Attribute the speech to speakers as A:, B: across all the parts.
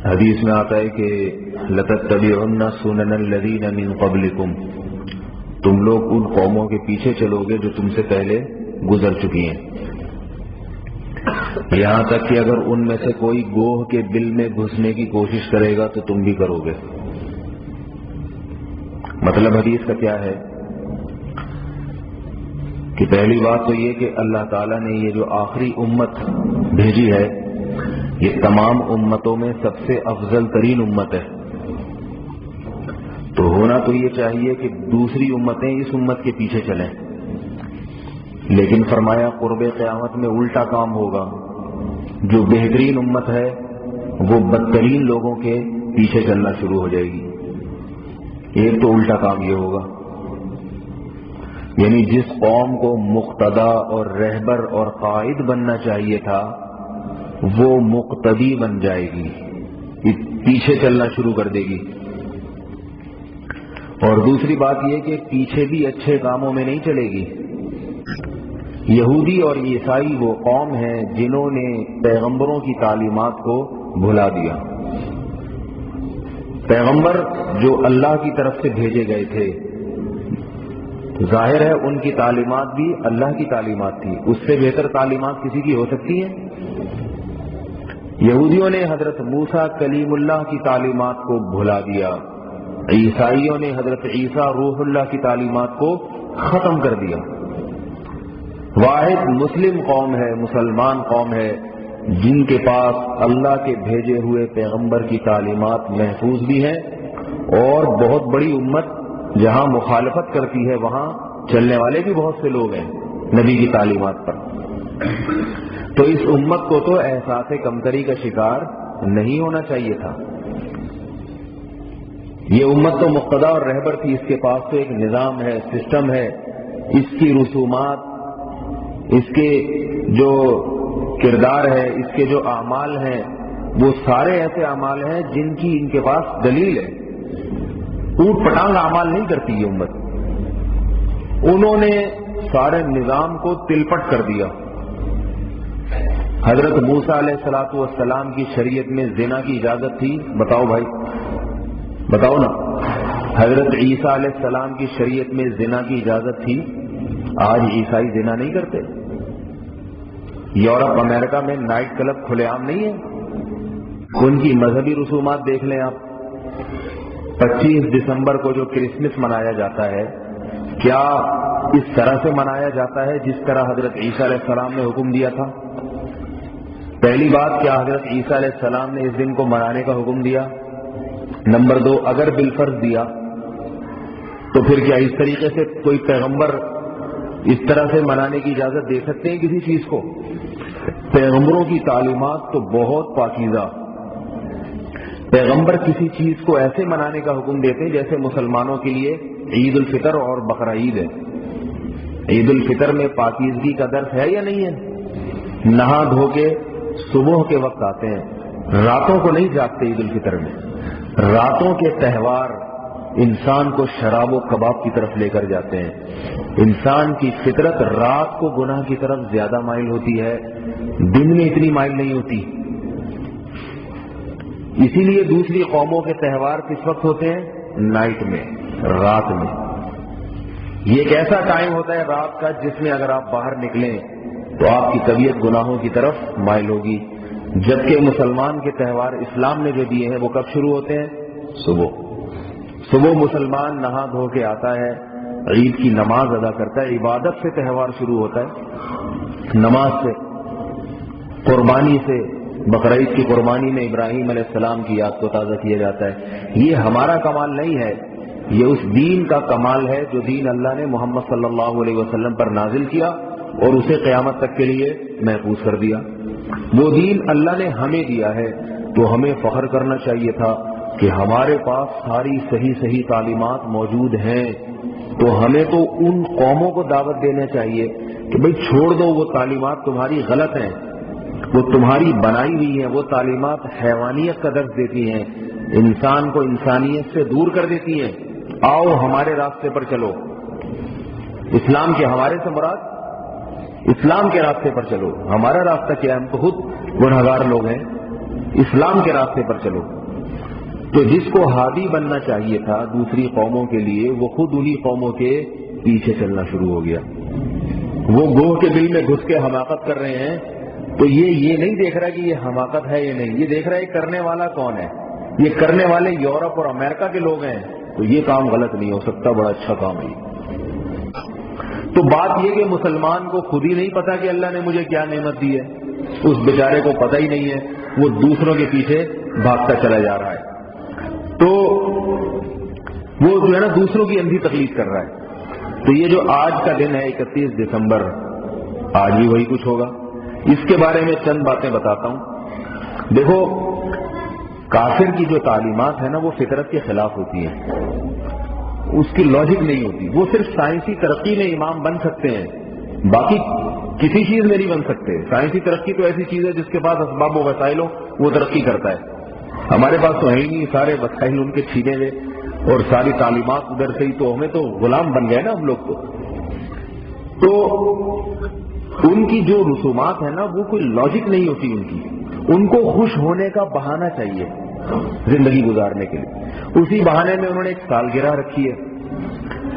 A: حدیث میں آتا ہے کہ لَتَتَّبِعُنَّ سُنَنَ الَّذِينَ مِن قَبْلِكُمْ، تم لوگ ان قوموں کے پیچھے چلو گے جو تم سے پہلے گزر چکی ہیں، یہاں تک کہ اگر ان میں سے کوئی گوہ کے بل میں گھسنے کی کوشش کرے گا تو تم بھی کرو گے۔ مطلب حدیث کا کیا ہے کہ پہلی بات تو یہ کہ اللہ تعالیٰ نے یہ جو آخری امت بھیجی ہے یہ تمام امتوں میں سب سے افضل ترین امت ہے، تو ہونا تو یہ چاہیے کہ دوسری امتیں اس امت کے پیچھے چلیں، لیکن فرمایا قرب قیامت میں الٹا کام ہوگا، جو بہترین امت ہے وہ بدترین لوگوں کے پیچھے چلنا شروع ہو جائے گی۔ ایک تو الٹا کام یہ ہوگا، یعنی جس قوم کو مقتدا اور رہبر اور قائد بننا چاہیے تھا وہ مقتدی بن جائے گی، پیچھے چلنا شروع کر دے گی۔ اور دوسری بات یہ کہ پیچھے بھی اچھے کاموں میں نہیں چلے گی۔ یہودی اور عیسائی وہ قوم ہیں جنہوں نے پیغمبروں کی تعلیمات کو بھلا دیا۔ پیغمبر جو اللہ کی طرف سے بھیجے گئے تھے، ظاہر ہے ان کی تعلیمات بھی اللہ کی تعلیمات تھی، اس سے بہتر تعلیمات کسی کی ہو سکتی ہیں؟ یہودیوں نے حضرت موسیٰ کلیم اللہ کی تعلیمات کو بھلا دیا، عیسائیوں نے حضرت عیسیٰ روح اللہ کی تعلیمات کو ختم کر دیا۔ واحد مسلم قوم ہے، مسلمان قوم ہے جن کے پاس اللہ کے بھیجے ہوئے پیغمبر کی تعلیمات محفوظ بھی ہیں، اور بہت بڑی امت جہاں مخالفت کرتی ہے وہاں چلنے والے بھی بہت سے لوگ ہیں نبی کی تعلیمات پر۔ تو اس امت کو تو احساس کمتری کا شکار نہیں ہونا چاہیے تھا۔ یہ امت تو مقتدا اور رہبر تھی، اس کے پاس تو ایک نظام ہے، سسٹم ہے، اس کی رسومات، اس کے جو کردار ہے، اس کے جو اعمال ہیں وہ سارے ایسے اعمال ہیں جن کی ان کے پاس دلیل ہے۔ اوٹ پٹانگ اعمال نہیں کرتی یہ امت، انہوں نے سارے نظام کو تلپٹ کر دیا۔ حضرت موسیٰ علیہ الصلوۃ والسلام کی شریعت میں زنا کی اجازت تھی؟ بتاؤ بھائی، بتاؤ نا۔ حضرت عیسیٰ علیہ السلام کی شریعت میں زنا کی اجازت تھی؟ آج عیسائی زنا نہیں کرتے۔ یورپ امریکہ میں نائٹ کلب کھلے عام نہیں ہے، ان کی مذہبی رسومات دیکھ لیں آپ۔ 25 دسمبر کو جو کرسمس منایا جاتا ہے، کیا اس طرح سے منایا جاتا ہے جس طرح حضرت عیسیٰ علیہ السلام نے حکم دیا تھا؟ پہلی بات، کیا حضرت عیسیٰ علیہ السلام نے اس دن کو منانے کا حکم دیا؟ نمبر 2، اگر بالفرض دیا تو پھر کیا اس طریقے سے کوئی پیغمبر اس طرح سے منانے کی اجازت دے سکتے ہیں کسی چیز کو؟ پیغمبروں کی تعلیمات تو بہت پاکیزہ۔ پیغمبر کسی چیز کو ایسے منانے کا حکم دیتے ہیں جیسے مسلمانوں کے لیے عید الفطر اور بقرہ عید ہے۔ عید الفطر میں پاکیزگی کا درس ہے یا نہیں ہے؟ نہا دھو کے صبح کے وقت آتے ہیں، راتوں کو نہیں جاگتے عید الفطر میں۔ راتوں کے تہوار انسان کو شراب و کباب کی طرف لے کر جاتے ہیں۔ انسان کی فطرت رات کو گناہ کی طرف زیادہ مائل ہوتی ہے، دن میں اتنی مائل نہیں ہوتی۔ اسی لیے دوسری قوموں کے تہوار کس وقت ہوتے ہیں؟ نائٹ میں، رات میں۔ یہ ایک ایسا ٹائم ہوتا ہے رات کا جس میں اگر آپ باہر نکلیں تو آپ کی طبیعت گناہوں کی طرف مائل ہوگی، جبکہ مسلمان کے تہوار اسلام نے جو دیے ہیں وہ کب شروع ہوتے ہیں؟ صبح مسلمان نہا دھو کے آتا ہے، عید کی نماز ادا کرتا ہے، عبادت سے تہوار شروع ہوتا ہے، نماز سے، قربانی سے۔ بقرعید کی قربانی میں ابراہیم علیہ السلام کی یاد کو تازہ کیا جاتا ہے۔ یہ ہمارا کمال نہیں ہے، یہ اس دین کا کمال ہے جو دین اللہ نے محمد صلی اللہ علیہ وسلم پر نازل کیا اور اسے قیامت تک کے لیے محفوظ کر دیا۔ وہ دین اللہ نے ہمیں دیا ہے، تو ہمیں فخر کرنا چاہیے تھا کہ ہمارے پاس ساری صحیح تعلیمات موجود ہیں، تو ہمیں تو ان قوموں کو دعوت دینا چاہیے کہ بھئی چھوڑ دو، وہ تعلیمات تمہاری غلط ہیں، وہ تمہاری بنائی ہوئی ہیں، وہ تعلیمات حیوانیت کا درس دیتی ہیں، انسان کو انسانیت سے دور کر دیتی ہیں۔ آؤ ہمارے راستے پر چلو، اسلام کے ہمارے سے مراد اسلام کے راستے پر چلو۔ ہمارا راستہ کیا ہے؟ ہم تو خود گنہگار لوگ ہیں، اسلام کے راستے پر چلو. تو جس کو ہادی بننا چاہیے تھا دوسری قوموں کے لیے، وہ خود انہی قوموں کے پیچھے چلنا شروع ہو گیا. وہ گوہ کے دل میں گھس کے حماقت کر رہے ہیں، تو یہ نہیں دیکھ رہا کہ یہ حماقت ہے یا نہیں، یہ دیکھ رہا ہے کرنے والا کون ہے. یہ کرنے والے یورپ اور امریکہ کے لوگ ہیں، تو یہ کام غلط نہیں ہو سکتا، بڑا اچھا کام ہے. تو بات یہ کہ مسلمان کو خود ہی نہیں پتا کہ اللہ نے مجھے کیا نعمت دی ہے، اس بیچارے کو پتہ ہی نہیں ہے، وہ دوسروں کے پیچھے بھاگتا چلا جا رہا ہے. تو وہ جو ہے نا دوسروں کی اندھی تقلید کر رہا ہے. تو یہ جو آج کا دن ہے 31 دسمبر، آج بھی وہی کچھ ہوگا. اس کے بارے میں چند باتیں بتاتا ہوں. دیکھو، کافر کی جو تعلیمات ہیں نا وہ فطرت کے خلاف ہوتی ہیں، اس کی لاجک نہیں ہوتی. وہ صرف سائنسی ترقی میں امام بن سکتے ہیں، باقی کسی چیز میں نہیں بن سکتے. سائنسی ترقی تو ایسی چیز ہے جس کے پاس اسباب و وسائل ہو وہ ترقی کرتا ہے. ہمارے پاس تو ہے ہی نہیں، سارے وسائل ان کے چھینے ہوئے اور ساری تعلیمات ادھر سے ہی، تو ہمیں تو غلام بن گئے نا ہم لوگ. تو ان کی جو رسومات ہیں نا وہ کوئی لاجک نہیں ہوتی ان کی. ان کو خوش ہونے کا بہانہ چاہیے زندگی گزارنے کے لیے. اسی بہانے میں انہوں نے ایک سالگرہ رکھی ہے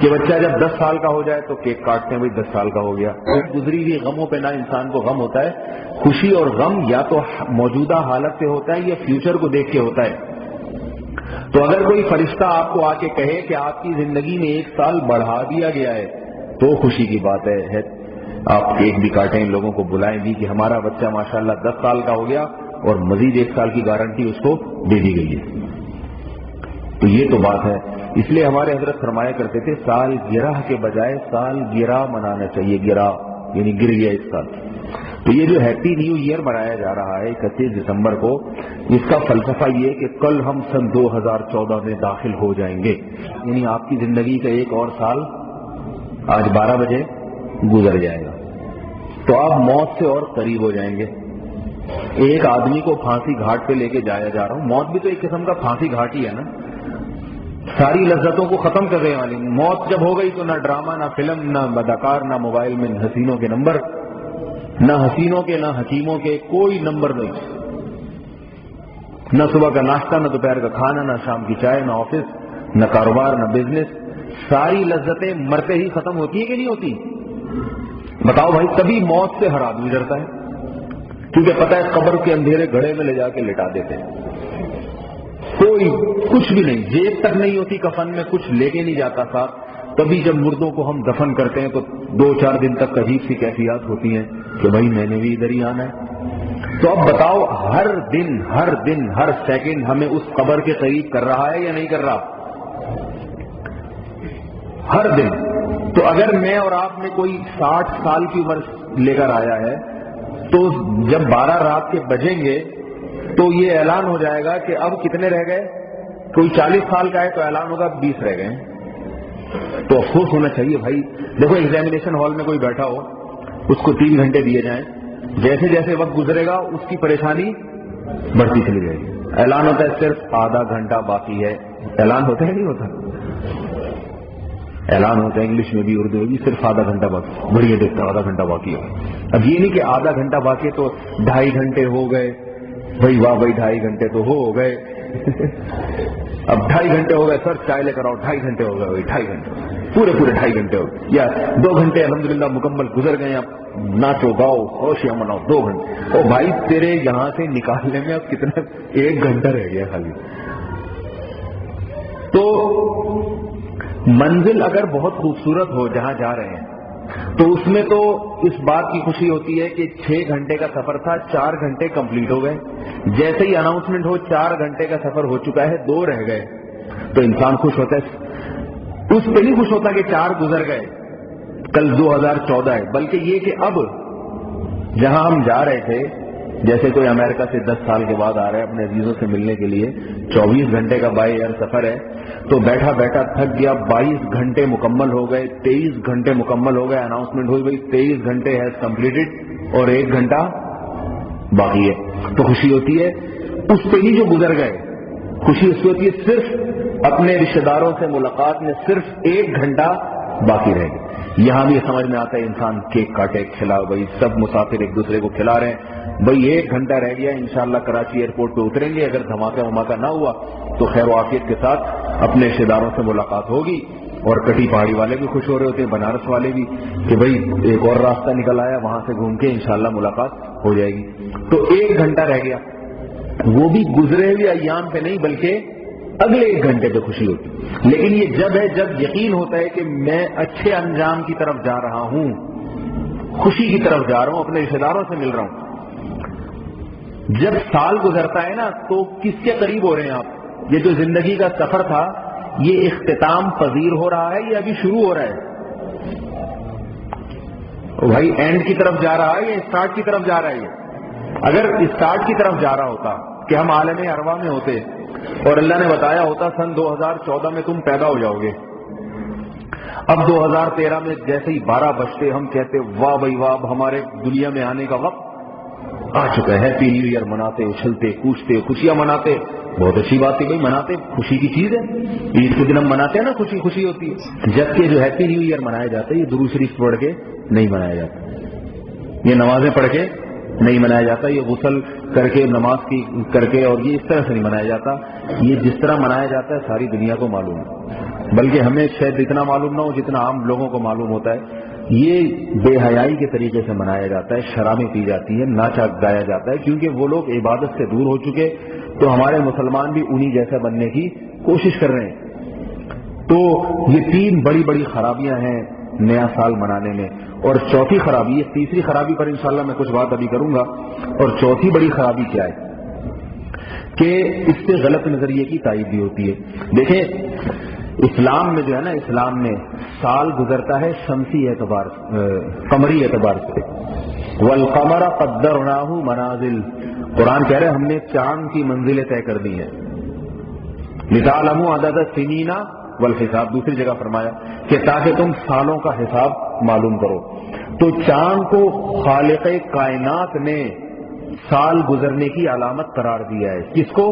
A: کہ بچہ جب 10 سال کا ہو جائے تو کیک کاٹتے ہیں، بھائی 10 سال کا ہو گیا. گزری ہوئی غموں پہ نہ انسان کو غم ہوتا ہے. خوشی اور غم یا تو موجودہ حالت سے ہوتا ہے یا فیوچر کو دیکھ کے ہوتا ہے. تو اگر کوئی فرشتہ آپ کو آ کے کہے کہ آپ کی زندگی میں 1 سال بڑھا دیا گیا ہے تو خوشی کی بات ہے. آپ کیک بھی کاٹیں، لوگوں کو بلائیں بھی کہ ہمارا بچہ ماشاءاللہ 10 سال کا ہو گیا اور مزید 1 سال کی گارنٹی اس کو دے دی گئی ہے. تو یہ تو بات ہے. اس لیے ہمارے حضرت فرمایا کرتے تھے سال گرہ کے بجائے سال گرا منانا چاہیے. گرا یعنی گر گیا 1 سال. تو یہ جو ہیپی نیو ایئر منایا جا رہا ہے 31 دسمبر کو، اس کا فلسفہ یہ کہ کل ہم سن 2014 میں داخل ہو جائیں گے. یعنی آپ کی زندگی کا 1 اور سال آج 12 بجے گزر جائے گا، تو آپ موت سے اور قریب ہو جائیں گے. ایک آدمی کو پھانسی گھاٹ پہ لے کے جایا جا رہا ہوں. موت بھی تو ایک قسم کا پھانسی گھاٹ ہی ہے نا، ساری لذتوں کو ختم کرنے والی. موت جب ہو گئی تو نہ ڈرامہ، نہ فلم، نہ اداکار، نہ موبائل میں حسینوں کے نمبر، نہ حسینوں کے، نہ حکیموں کے، کوئی نمبر نہیں. نہ صبح کا ناشتہ، نہ دوپہر کا کھانا، نہ شام کی چائے، نہ آفس، نہ کاروبار، نہ بزنس. ساری لذتیں مرتے ہی ختم ہوتی ہیں کہ نہیں ہوتی؟ بتاؤ بھائی. تبھی موت سے ہر آدمی ڈرتا ہے، کیونکہ پتہ ہے قبر کے اندھیرے گڑھے میں لے جا کے لٹا دیتے ہیں. کوئی کچھ بھی نہیں، جیب تک نہیں ہوتی کفن میں، کچھ لے کے نہیں جاتا ساتھ. تبھی جب مردوں کو ہم دفن کرتے ہیں تو 2-4 دن تک عجیب سی کیفیات ہوتی ہیں کہ بھائی میں نے بھی ادھر ہی آنا ہے. تو اب بتاؤ، ہر دن ہر سیکنڈ ہمیں اس قبر کے قریب کر رہا ہے یا نہیں کر رہا؟ ہر دن. تو اگر میں اور آپ میں کوئی 60 سال کی عمر لے کر آیا ہے تو جب 12 رات کے بجیں گے تو یہ اعلان ہو جائے گا کہ اب کتنے رہ گئے. کوئی 40 سال کا ہے تو اعلان ہوگا 20 رہ گئے. تو افسوس ہونا چاہیے بھائی. دیکھو، ایگزامینیشن ہال میں کوئی بیٹھا ہو، اس کو 3 گھنٹے دیے جائیں، جیسے جیسے وقت گزرے گا اس کی پریشانی بڑھتی چلی جائے گی. اعلان ہوتا ہے صرف آدھا گھنٹہ باقی ہے. اعلان ہوتا ہے نہیں ہوتا؟ اعلان ہوتا ہے انگلش میں بھی اردو میں بھی، صرف آدھا گھنٹہ باقی. بڑھیا دیکھتا آدھا گھنٹہ باقی ہے. اب یہ نہیں کہ آدھا گھنٹہ باقی تو 2.5 گھنٹے ہو گئے. بھائی واہ بھائی 2.5 گھنٹے تو ہو گئے. اب 2.5 گھنٹے ہو گئے سر، چائے لے کر آؤ. 2.5 گھنٹے ہو گئے بھائی، 2.5 گھنٹے پورے 2.5 گھنٹے ہو گئے، یا 2 گھنٹے الحمدللہ مکمل گزر گئے. اب ناچو گاؤ خوشیاں مناؤ 2 گھنٹے. او بھائی تیرے یہاں سے نکالنے میں اب کتنا 1 گھنٹہ رہ گیا خالی. تو منزل اگر بہت خوبصورت ہو جہاں جا رہے ہیں تو اس میں تو اس بات کی خوشی ہوتی ہے کہ 6 گھنٹے کا سفر تھا، 4 گھنٹے کمپلیٹ ہو گئے. جیسے ہی اناؤنسمنٹ ہو 4 گھنٹے کا سفر ہو چکا ہے، 2 رہ گئے، تو انسان خوش ہوتا ہے. اس پہ نہیں خوش ہوتا کہ 4 گزر گئے، کل 2014 ہے، بلکہ یہ کہ اب جہاں ہم جا رہے تھے، جیسے کوئی امریکہ سے 10 سال کے بعد آ رہا ہے اپنے عزیزوں سے ملنے کے لیے، 24 گھنٹے کا بائی ایئر سفر ہے، تو بیٹھا بیٹھا تھک گیا. 22 گھنٹے مکمل ہو گئے، 23 گھنٹے مکمل ہو گئے. اناؤنسمنٹ ہوئی بھائی 23 گھنٹے ہیز کمپلیٹڈ اور 1 گھنٹہ باقی ہے. تو خوشی ہوتی ہے اس پہ ہی جو گزر گئے. خوشی اس کی ہوتی ہے صرف اپنے رشتے داروں سے ملاقات میں صرف 1 گھنٹہ باقی رہ گئے. یہاں بھی سمجھ میں آتا ہے انسان کیک کاٹے کھلا, بھائی سب مسافر ایک دوسرے کو کھلا رہے ہیں, بھائی 1 گھنٹہ رہ گیا انشاءاللہ کراچی ایئرپورٹ پہ اتریں گے, اگر دھماکہ نہ ہوا تو خیر و عافیت کے ساتھ اپنے رشتے داروں سے ملاقات ہوگی. اور کٹی پہاڑی والے بھی خوش ہو رہے ہوتے ہیں, بنارس والے بھی, کہ بھئی ایک اور راستہ نکل آیا, وہاں سے گھوم کے انشاءاللہ ملاقات ہو جائے گی. تو 1 گھنٹہ رہ گیا, وہ بھی گزرے ہوئے ایام پہ نہیں بلکہ اگلے 1 گھنٹے پہ خوشی ہوتی. لیکن یہ جب ہے جب یقین ہوتا ہے کہ میں اچھے انجام کی طرف جا رہا ہوں, خوشی کی طرف جا رہا ہوں, اپنے رشتے داروں سے مل رہا ہوں. جب سال گزرتا ہے نا تو کس کے قریب ہو رہے ہیں آپ؟ یہ جو زندگی کا سفر تھا یہ اختتام پذیر ہو رہا ہے یا ابھی شروع ہو رہا ہے؟ بھائی اینڈ کی طرف جا رہا ہے یا اسٹارٹ کی طرف جا رہا ہے؟ اگر اسٹارٹ کی طرف جا رہا ہوتا کہ ہم عالم ارواح میں ہوتے اور اللہ نے بتایا ہوتا سن 2014 میں تم پیدا ہو جاؤ گے, اب 2013 میں جیسے ہی 12 بجتے ہم کہتے واہ بھائی واہ, اب ہمارے دنیا میں آنے کا وقت آ چکا ہے, ہیپی نیو ایئر مناتے, اچھلتے کودتے, خوشیاں مناتے. بہت اچھی بات ہے بھائی, مناتے, خوشی کی چیز ہے. عید کے دن ہم مناتے ہیں نا, خوشی خوشی ہوتی ہے. جبکہ جو ہیپی نیو ایئر منایا جاتا ہے یہ درود شریف پڑھ کے نہیں منایا جاتا, یہ نمازیں پڑھ کے نہیں منایا جاتا, یہ غسل کر کے نماز کی کر کے اور یہ اس طرح سے نہیں منایا جاتا. یہ جس طرح منایا جاتا ہے ساری دنیا کو معلوم ہے, بلکہ ہمیں شاید اتنا معلوم نہ ہو جتنا عام لوگوں کو معلوم ہوتا ہے. یہ بے حیائی کے طریقے سے منایا جاتا ہے, شرابیں پی جاتی ہیں, ناچا گایا جاتا ہے, کیونکہ وہ لوگ عبادت سے دور ہو چکے, تو ہمارے مسلمان بھی انہی جیسا بننے کی کوشش کر رہے ہیں. تو یہ 3 بڑی بڑی خرابیاں ہیں نیا سال منانے میں. اور چوتھی خرابی, یہ تیسری خرابی پر انشاءاللہ میں کچھ بات ابھی کروں گا, اور چوتھی بڑی خرابی کیا ہے کہ اس سے غلط نظریے کی تائید بھی ہوتی ہے. دیکھیں اسلام میں جو ہے نا, اسلام میں سال گزرتا ہے شمسی اعتبار قمری اعتبار سے. والقمر قدرناہ منازل, قرآن کہہ رہے ہیں ہم نے چاند کی منزلیں طے کر دی ہیں. لتعلموا عدد السنین والحساب, دوسری جگہ فرمایا کہ تاکہ تم سالوں کا حساب معلوم کرو. تو چاند کو خالق کائنات نے سال گزرنے کی علامت قرار دیا ہے. کس کو؟